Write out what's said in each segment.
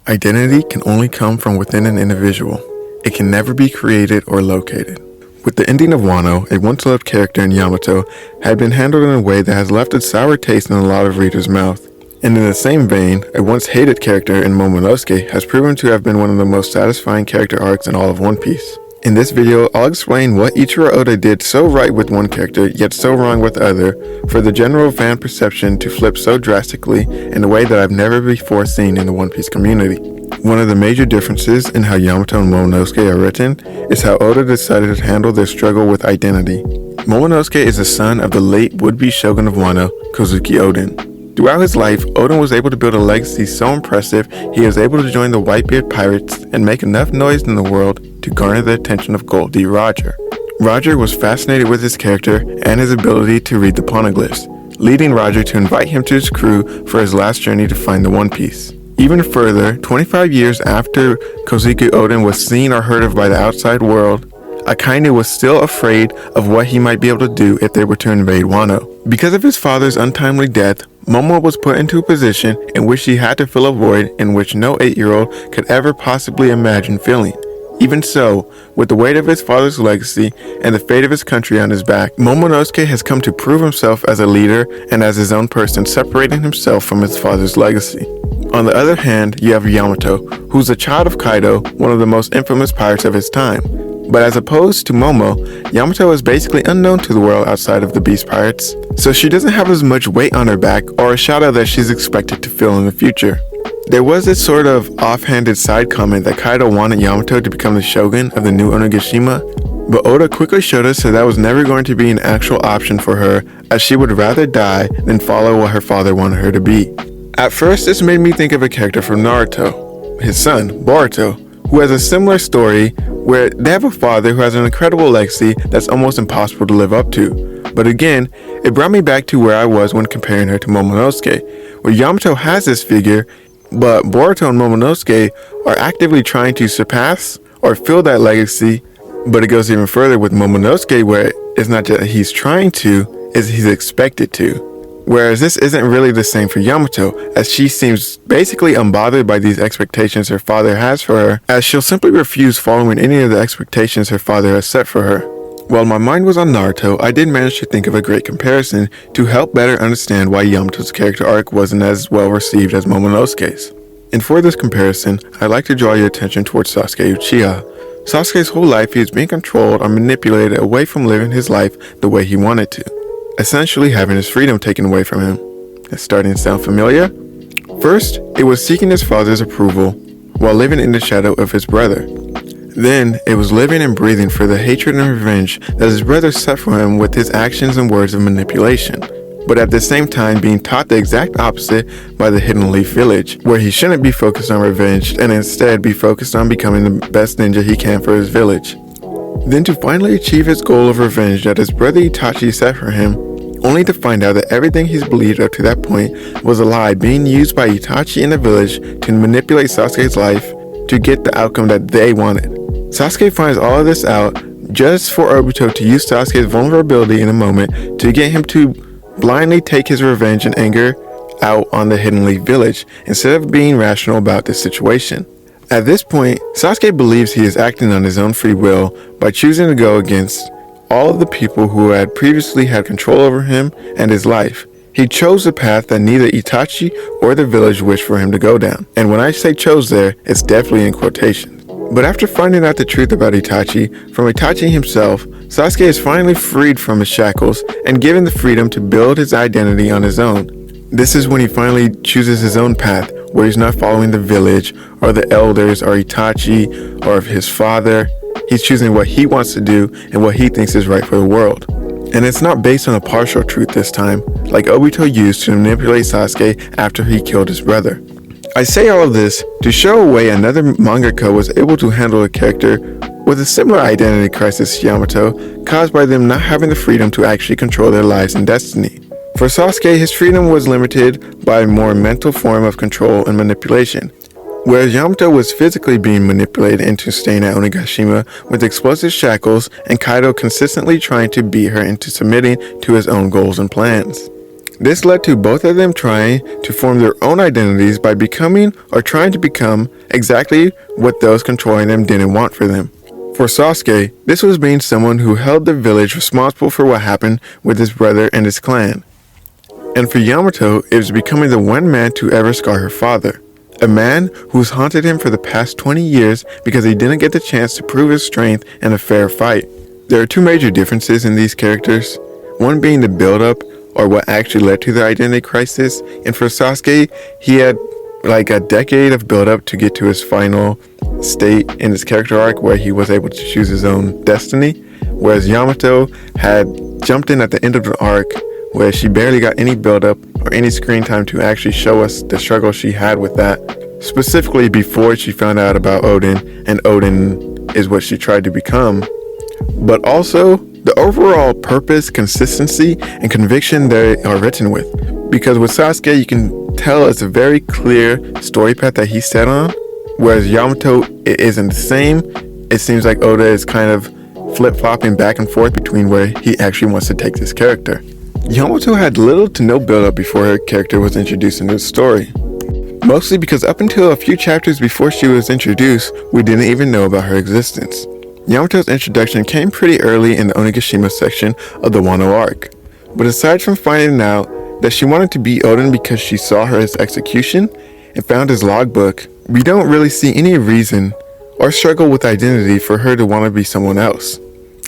Identity can only come from within an individual. It can never be created or located. With the ending of Wano, a once-loved character in Yamato had been handled in a way that has left a sour taste in a lot of readers' mouth. And in the same vein, a once-hated character in Momonosuke has proven to have been one of the most satisfying character arcs in all of One Piece. In this video, I'll explain what Ichiro Oda did so right with one character, yet so wrong with the other, for the general fan perception to flip so drastically in a way that I've never before seen in the One Piece community. One of the major differences in how Yamato and Momonosuke are written is how Oda decided to handle their struggle with identity. Momonosuke is the son of the late would-be shogun of Wano, Kozuki Oden. Throughout his life, Oden was able to build a legacy so impressive he was able to join the Whitebeard pirates and make enough noise in the world to garner the attention of Gold D. Roger. Roger was fascinated with his character and his ability to read the poneglyphs, leading Roger to invite him to his crew for his last journey to find the One Piece. Even further, 25 years after Kozuki Oden was seen or heard of by the outside world, Akainu was still afraid of what he might be able to do if they were to invade Wano. Because of his father's untimely death, Momo was put into a position in which he had to fill a void in which no 8-year-old could ever possibly imagine filling. Even so, with the weight of his father's legacy and the fate of his country on his back, Momonosuke has come to prove himself as a leader and as his own person, separating himself from his father's legacy. On the other hand, you have Yamato, who's a child of Kaido, one of the most infamous pirates of his time. But as opposed to Momo, Yamato is basically unknown to the world outside of the Beast Pirates, so she doesn't have as much weight on her back or a shadow that she's expected to fill in the future. There was this sort of offhanded side comment that Kaido wanted Yamato to become the shogun of the new Onigashima, but Oda quickly showed us that was never going to be an actual option for her, as she would rather die than follow what her father wanted her to be. At first, this made me think of a character from Naruto, his son, Boruto, who has a similar story where they have a father who has an incredible legacy that's almost impossible to live up to. But again, it brought me back to where I was when comparing her to Momonosuke, where Yamato has this figure, but Boruto and Momonosuke are actively trying to surpass or fill that legacy. But it goes even further with Momonosuke, where it's not just he's trying to, it's he's expected to. Whereas this isn't really the same for Yamato, as she seems basically unbothered by these expectations her father has for her, as she'll simply refuse following any of the expectations her father has set for her. While my mind was on Naruto, I did manage to think of a great comparison to help better understand why Yamato's character arc wasn't as well received as Momonosuke's. And for this comparison, I'd like to draw your attention towards Sasuke Uchiha. Sasuke's whole life he was being controlled or manipulated away from living his life the way he wanted to, essentially having his freedom taken away from him. It's starting to sound familiar? First, it was seeking his father's approval while living in the shadow of his brother. Then, it was living and breathing for the hatred and revenge that his brother set for him with his actions and words of manipulation, but at the same time being taught the exact opposite by the Hidden Leaf Village, where he shouldn't be focused on revenge and instead be focused on becoming the best ninja he can for his village. Then to finally achieve his goal of revenge that his brother Itachi set for him, only to find out that everything he's believed up to that point was a lie being used by Itachi in the village to manipulate Sasuke's life to get the outcome that they wanted. Sasuke finds all of this out just for Obito to use Sasuke's vulnerability in a moment to get him to blindly take his revenge and anger out on the Hidden Leaf Village instead of being rational about this situation. At this point, Sasuke believes he is acting on his own free will by choosing to go against all of the people who had previously had control over him and his life. He chose the path that neither Itachi or the village wished for him to go down. And when I say chose there, it's definitely in quotations. But after finding out the truth about Itachi from Itachi himself, Sasuke is finally freed from his shackles and given the freedom to build his identity on his own. This is when he finally chooses his own path, where he's not following the village or the elders or Itachi or his father. He's choosing what he wants to do and what he thinks is right for the world. And it's not based on a partial truth this time, like Obito used to manipulate Sasuke after he killed his brother. I say all of this to show a way another mangaka was able to handle a character with a similar identity crisis to Yamato, caused by them not having the freedom to actually control their lives and destiny. For Sasuke, his freedom was limited by a more mental form of control and manipulation, whereas Yamato was physically being manipulated into staying at Onigashima with explosive shackles and Kaido consistently trying to beat her into submitting to his own goals and plans. This led to both of them trying to form their own identities by becoming or trying to become exactly what those controlling them didn't want for them. For Sasuke, this was being someone who held the village responsible for what happened with his brother and his clan. And for Yamato, it was becoming the one man to ever scar her father. A man who's haunted him for the past 20 years because he didn't get the chance to prove his strength in a fair fight. There are two major differences in these characters, one being the build-up or what actually led to the identity crisis, and for Sasuke, he had like a decade of build-up to get to his final state in his character arc where he was able to choose his own destiny, whereas Yamato had jumped in at the end of the arc where she barely got any build-up or any screen time to actually show us the struggle she had with that, specifically before she found out about Oden, and Oden is what she tried to become. But also, the overall purpose, consistency, and conviction they are written with. Because with Sasuke, you can tell it's a very clear story path that he set on, whereas Yamato, it isn't the same. It seems like Oda is kind of flip-flopping back and forth between where he actually wants to take this character. Yamato had little to no build-up before her character was introduced into the story. Mostly because up until a few chapters before she was introduced, we didn't even know about her existence. Yamato's introduction came pretty early in the Onigashima section of the Wano arc. But aside from finding out that she wanted to be Oden because she saw his execution and found his logbook, we don't really see any reason or struggle with identity for her to want to be someone else.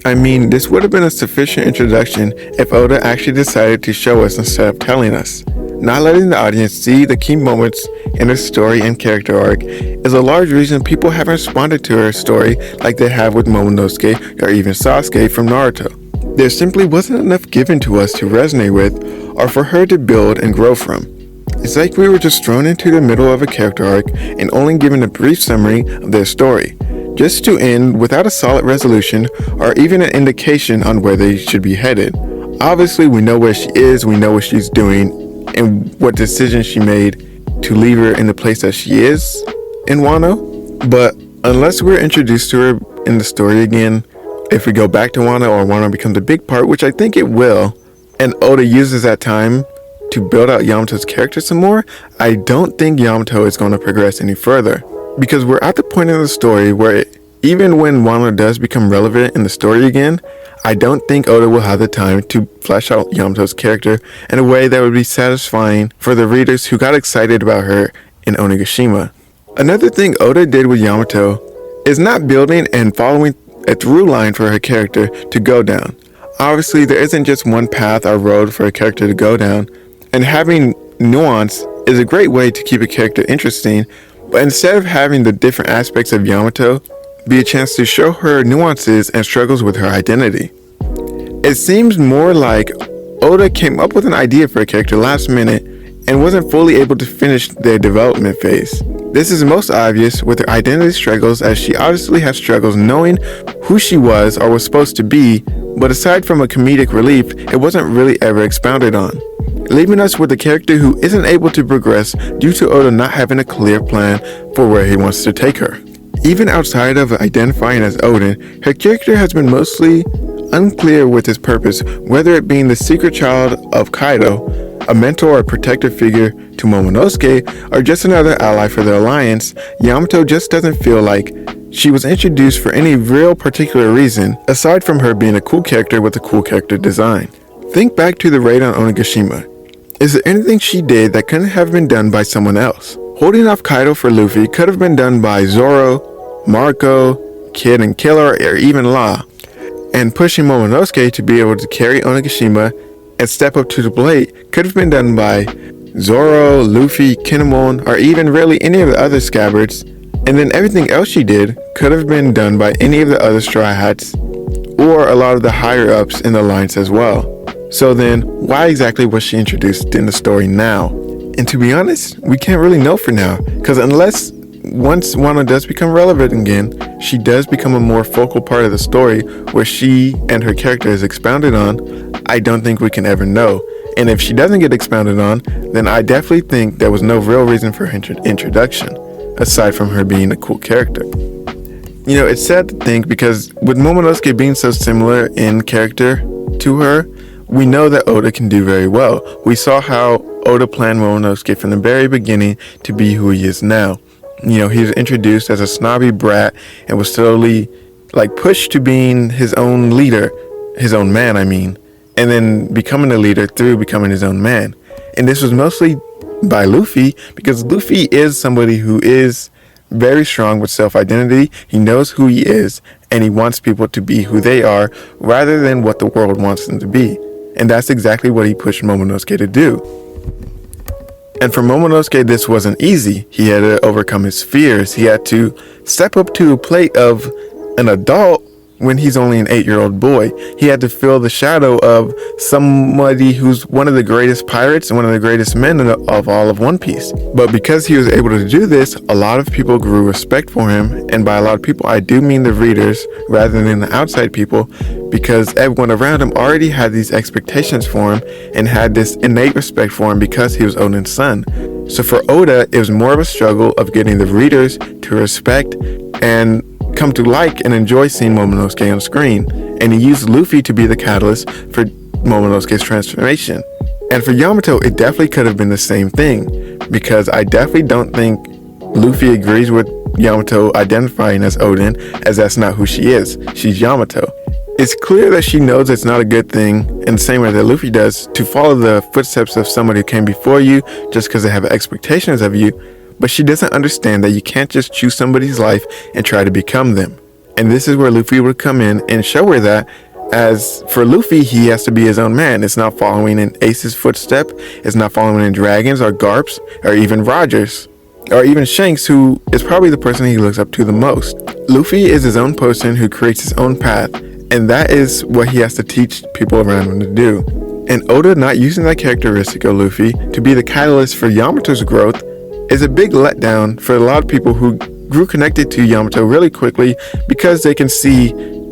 I mean, this would have been a sufficient introduction if Oda actually decided to show us instead of telling us. Not letting the audience see the key moments in her story and character arc is a large reason people haven't responded to her story like they have with Momonosuke or even Sasuke from Naruto. There simply wasn't enough given to us to resonate with or for her to build and grow from. It's like we were just thrown into the middle of a character arc and only given a brief summary of their story, just to end without a solid resolution or even an indication on where they should be headed. Obviously, we know where she is, we know what she's doing, and what decision she made to leave her in the place that she is in Wano. But unless we're introduced to her in the story again, if we go back to Wano or Wano becomes a big part, which I think it will, and Oda uses that time to build out Yamato's character some more, I don't think Yamato is going to progress any further. Because we're at the point in the story where even when Wano does become relevant in the story again, I don't think Oda will have the time to flesh out Yamato's character in a way that would be satisfying for the readers who got excited about her in Onigashima. Another thing Oda did with Yamato is not building and following a through line for her character to go down. Obviously, there isn't just one path or road for a character to go down, and having nuance is a great way to keep a character interesting, but instead of having the different aspects of Yamato be a chance to show her nuances and struggles with her identity. It seems more like Oda came up with an idea for a character last minute and wasn't fully able to finish their development phase. This is most obvious with her identity struggles, as she obviously has struggles knowing who she was or was supposed to be, but aside from a comedic relief, it wasn't really ever expounded on, leaving us with a character who isn't able to progress due to Oda not having a clear plan for where he wants to take her. Even outside of identifying as Oden, her character has been mostly unclear with his purpose, whether it being the secret child of Kaido, a mentor or protective figure to Momonosuke, or just another ally for the alliance. Yamato just doesn't feel like she was introduced for any real particular reason, aside from her being a cool character with a cool character design. Think back to the raid on Onigashima. Is there anything she did that couldn't have been done by someone else? Holding off Kaido for Luffy could have been done by Zoro, Marco, Kid and Killer, or even Law. And pushing Momonosuke to be able to carry Onigashima and step up to the plate could have been done by Zoro, Luffy, Kinemon, or even really any of the other scabbards. And then everything else she did could have been done by any of the other Straw Hats or a lot of the higher ups in the alliance as well. So then, why exactly was she introduced in the story now? And to be honest, we can't really know for now, because unless once Wano does become relevant again, she does become a more focal part of the story where she and her character is expounded on, I don't think we can ever know. And if she doesn't get expounded on, then I definitely think there was no real reason for her introduction, aside from her being a cool character. You know, it's sad to think because with Momonosuke being so similar in character to her, we know that Oda can do very well. We saw how Oda planned Momonosuke from the very beginning to be who he is now. He was introduced as a snobby brat and was slowly pushed to being his own leader, his own man, and then becoming a leader through becoming his own man. And this was mostly by Luffy, because Luffy is somebody who is very strong with self-identity. He knows who he is, and he wants people to be who they are rather than what the world wants them to be. And that's exactly what he pushed Momonosuke to do. And for Momonosuke, this wasn't easy. He had to overcome his fears. He had to step up to a plate of an adult when he's only an 8-year-old boy. He had to feel the shadow of somebody who's one of the greatest pirates and one of the greatest men of all of One Piece. But because he was able to do this, a lot of people grew respect for him. And by a lot of people, I do mean the readers rather than the outside people, because everyone around him already had these expectations for him and had this innate respect for him because he was Oden's son. So for Oda, it was more of a struggle of getting the readers to respect and come to like and enjoy seeing Momonosuke on screen. And he used Luffy to be the catalyst for Momonosuke's transformation. And for Yamato, it definitely could have been the same thing, because I definitely don't think Luffy agrees with Yamato identifying as Oden, as that's not who she is. She's Yamato. It's clear that she knows it's not a good thing, in the same way that Luffy does, to follow the footsteps of somebody who came before you just because they have expectations of you. But she doesn't understand that you can't just choose somebody's life and try to become them. And this is where Luffy would come in and show her that, as for Luffy, he has to be his own man. It's not following in Ace's footstep. It's not following in Dragon's or Garp's or even Roger's or even Shanks, who is probably the person he looks up to the most. Luffy is his own person who creates his own path, and that is what he has to teach people around him to do. And Oda not using that characteristic of Luffy to be the catalyst for Yamato's growth is a big letdown for a lot of people who grew connected to Yamato really quickly, because they can see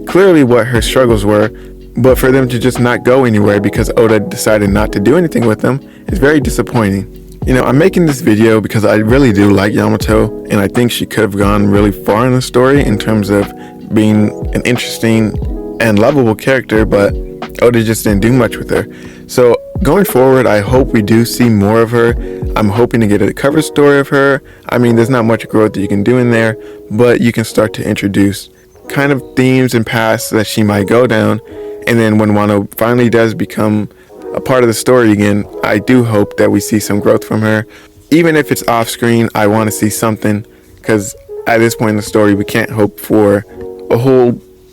clearly what her struggles were, but for them to just not go anywhere because Oda decided not to do anything with them is very disappointing. I'm making this video because I really do like Yamato, and I think she could have gone really far in the story in terms of being an interesting and lovable character, but Oda just didn't do much with her. So going forward, I hope we do see more of her. I'm hoping to get a cover story of her. There's not much growth that you can do in there, but you can start to introduce kind of themes and paths that she might go down. And then when Wano finally does become a part of the story again, I do hope that we see some growth from her. Even if it's off screen, I want to see something, because at this point in the story, we can't hope for a whole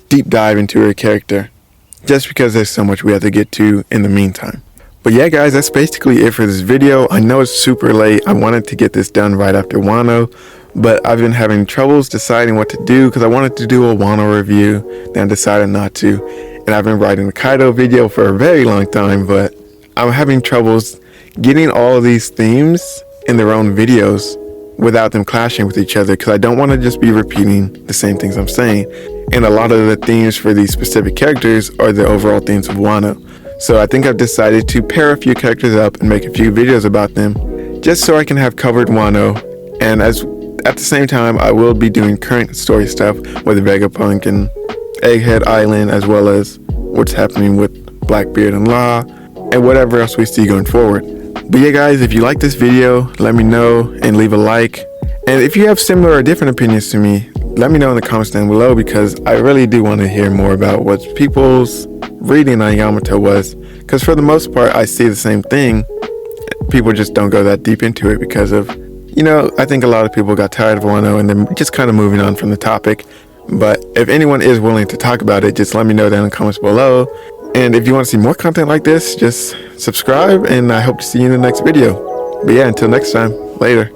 deep dive into her character, just because there's so much we have to get to in the meantime. But yeah, guys, that's basically it for this video. I know it's super late. I wanted to get this done right after Wano, but I've been having troubles deciding what to do, because I wanted to do a Wano review, then I decided not to. And I've been writing a Kaido video for a very long time, but I'm having troubles getting all of these themes in their own videos without them clashing with each other, because I don't want to just be repeating the same things I'm saying. And a lot of the themes for these specific characters are the overall themes of Wano. So I think I've decided to pair a few characters up and make a few videos about them, just so I can have covered Wano. And at the same time, I will be doing current story stuff with Vegapunk and Egghead Island, as well as what's happening with Blackbeard and Law, and whatever else we see going forward. But yeah, guys, if you like this video, let me know and leave a like. And if you have similar or different opinions to me, let me know in the comments down below, because I really do want to hear more about what people's reading on Yamato was, because for the most part, I see the same thing. People just don't go that deep into it because of, I think a lot of people got tired of Wano and they're just kind of moving on from the topic. But if anyone is willing to talk about it, just let me know down in the comments below. And if you want to see more content like this, just subscribe, and I hope to see you in the next video. But yeah, until next time, later.